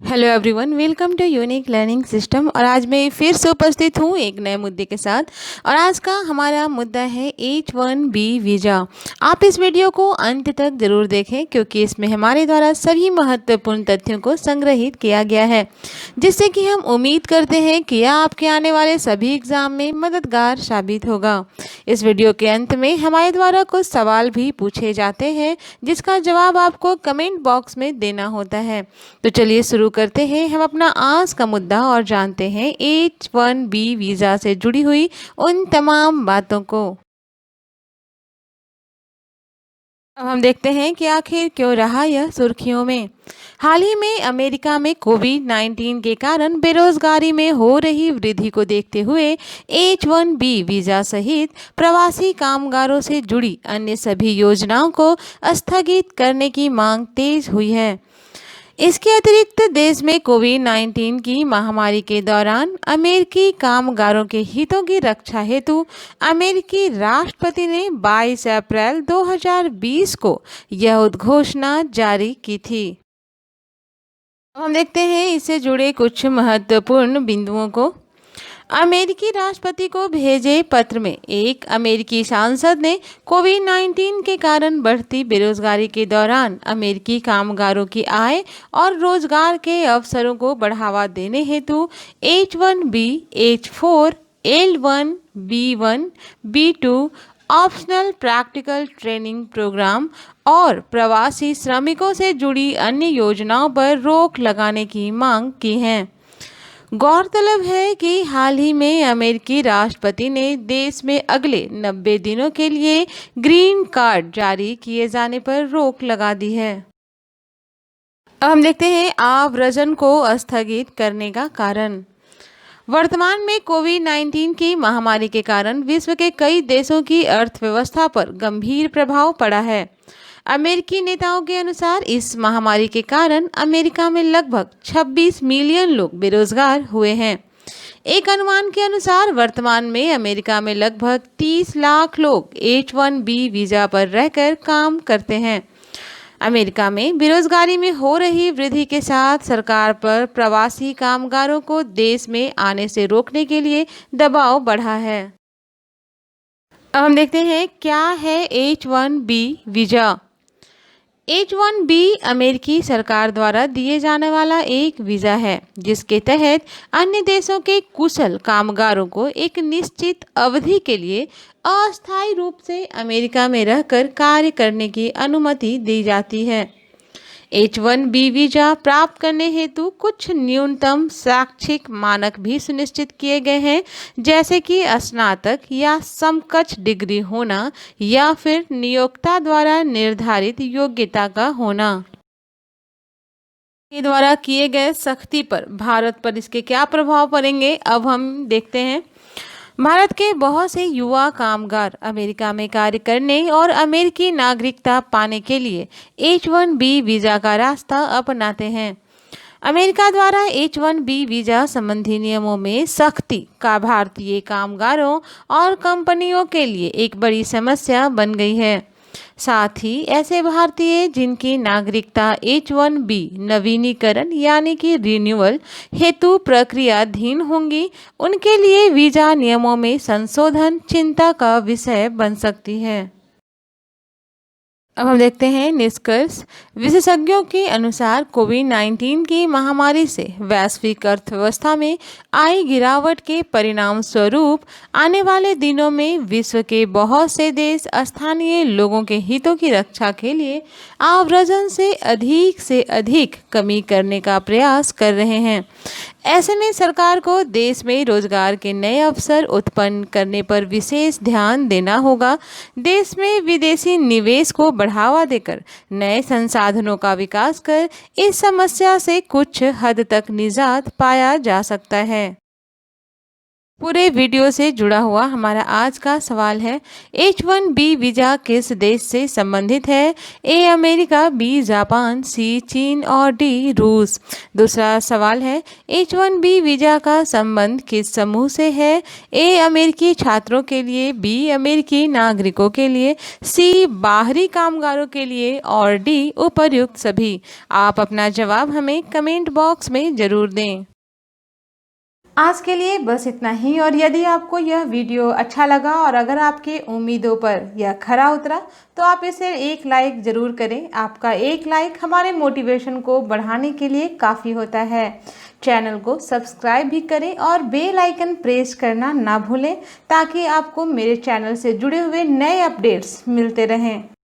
Hello everyone, welcome to unique learning system. और आज मैं फिर से उपस्थित हूँ एक नए मुद्दे के साथ। और आज का हमारा मुद्दा है H1B वीज़ा। आप इस वीडियो को अंत तक ज़रूर देखें क्योंकि इसमें हमारे द्वारा सभी महत्वपूर्ण तथ्यों को संग्रहित किया गया है, जिससे कि हम उम्मीद करते हैं कि यह आपके आने वाले सभी एग्ज़ाम में मददगार साबित होगा। इस वीडियो के अंत में हमारे द्वारा कुछ सवाल भी पूछे जाते हैं जिसका जवाब आपको कमेंट बॉक्स में देना होता है। तो चलिए शुरू करते हैं हम अपना आज का मुद्दा और जानते हैं H1B वीज़ा से जुड़ी हुई उन तमाम बातों को। अब हम देखते हैं कि आखिर क्यों रहा यह सुर्खियों में। हाल ही में अमेरिका में कोविड-19 के कारण बेरोजगारी में हो रही वृद्धि को देखते हुए H1B वीज़ा सहित प्रवासी कामगारों से जुड़ी अन्य सभी योजनाओं को स्थगित करने की मांग तेज हुई है। इसके अतिरिक्त देश में कोविड-19 की महामारी के दौरान अमेरिकी कामगारों के हितों की रक्षा हेतु अमेरिकी राष्ट्रपति ने 22 अप्रैल 2020 को यह उद्घोषणा जारी की थी। अब हम देखते हैं इससे जुड़े कुछ महत्वपूर्ण बिंदुओं को। अमेरिकी राष्ट्रपति को भेजे पत्र में एक अमेरिकी सांसद ने कोविड-19 के कारण बढ़ती बेरोजगारी के दौरान अमेरिकी कामगारों की आय और रोजगार के अवसरों को बढ़ावा देने हेतु H1B, H4, L1, B1, B2 optional practical training programme और प्रवासी श्रमिकों से जुड़ी अन्य योजनाओं पर रोक लगाने की मांग की है। गौरतलब है कि हाल ही में अमेरिकी राष्ट्रपति ने देश में अगले 90 दिनों के लिए ग्रीन कार्ड जारी किए जाने पर रोक लगा दी है। अब हम देखते हैं आव्रजन को स्थगित करने का कारण। वर्तमान में कोविड-19 की महामारी के कारण विश्व के कई देशों की अर्थव्यवस्था पर गंभीर प्रभाव पड़ा है। अमेरिकी नेताओं के अनुसार इस महामारी के कारण अमेरिका में लगभग 26 मिलियन लोग बेरोजगार हुए हैं। एक अनुमान के अनुसार वर्तमान में अमेरिका में लगभग 30 लाख लोग H1B वीज़ा पर रहकर काम करते हैं। अमेरिका में बेरोजगारी में हो रही वृद्धि के साथ सरकार पर प्रवासी कामगारों को देश में आने से रोकने के लिए दबाव बढ़ा है। अब हम देखते हैं क्या है H1B वीज़ा। H1B अमेरिकी सरकार द्वारा दिए जाने वाला एक वीज़ा है जिसके तहत अन्य देशों के कुशल कामगारों को एक निश्चित अवधि के लिए अस्थायी रूप से अमेरिका में रहकर कार्य करने की अनुमति दी जाती है। H1B वीज़ा प्राप्त करने हेतु कुछ न्यूनतम शैक्षिक मानक भी सुनिश्चित किए गए हैं, जैसे कि स्नातक या समकक्ष डिग्री होना या फिर नियोक्ता द्वारा निर्धारित योग्यता का होना। के द्वारा किए गए सख्ती पर भारत पर इसके क्या प्रभाव पड़ेंगे, अब हम देखते हैं। भारत के बहुत से युवा कामगार अमेरिका में कार्य करने और अमेरिकी नागरिकता पाने के लिए H1B वीज़ा का रास्ता अपनाते हैं। अमेरिका द्वारा H1B वीज़ा संबंधी नियमों में सख्ती का भारतीय कामगारों और कंपनियों के लिए एक बड़ी समस्या बन गई है। साथ ही ऐसे भारतीय जिनकी नागरिकता H1B नवीनीकरण यानी कि रिन्यूअल हेतु प्रक्रियाधीन होंगी, उनके लिए वीज़ा नियमों में संशोधन चिंता का विषय बन सकती है। अब हम देखते हैं निष्कर्ष। विशेषज्ञों के अनुसार कोविड-19 की महामारी से वैश्विक अर्थव्यवस्था में आई गिरावट के परिणाम स्वरूप आने वाले दिनों में विश्व के बहुत से देश स्थानीय लोगों के हितों की रक्षा के लिए आव्रजन से अधिक कमी करने का प्रयास कर रहे हैं। ऐसे में सरकार को देश में रोजगार के नए अवसर उत्पन्न करने पर विशेष ध्यान देना होगा। देश में विदेशी निवेश को बढ़ावा देकर नए संसाधनों का विकास कर इस समस्या से कुछ हद तक निजात पाया जा सकता है। पूरे वीडियो से जुड़ा हुआ हमारा आज का सवाल है, H1B वीज़ा किस देश से संबंधित है? ए अमेरिका, बी जापान, सी चीन और डी रूस। दूसरा सवाल है, H1B वीज़ा का संबंध किस समूह से है? ए अमेरिकी छात्रों के लिए, बी अमेरिकी नागरिकों के लिए, सी बाहरी कामगारों के लिए और डी उपर्युक्त सभी। आप अपना जवाब हमें कमेंट बॉक्स में ज़रूर दें। आज के लिए बस इतना ही। और यदि आपको यह वीडियो अच्छा लगा और अगर आपके उम्मीदों पर यह खरा उतरा तो आप इसे एक लाइक ज़रूर करें। आपका एक लाइक हमारे मोटिवेशन को बढ़ाने के लिए काफ़ी होता है। चैनल को सब्सक्राइब भी करें और बेल आइकन प्रेस करना ना भूलें ताकि आपको मेरे चैनल से जुड़े हुए नए अपडेट्स मिलते रहें।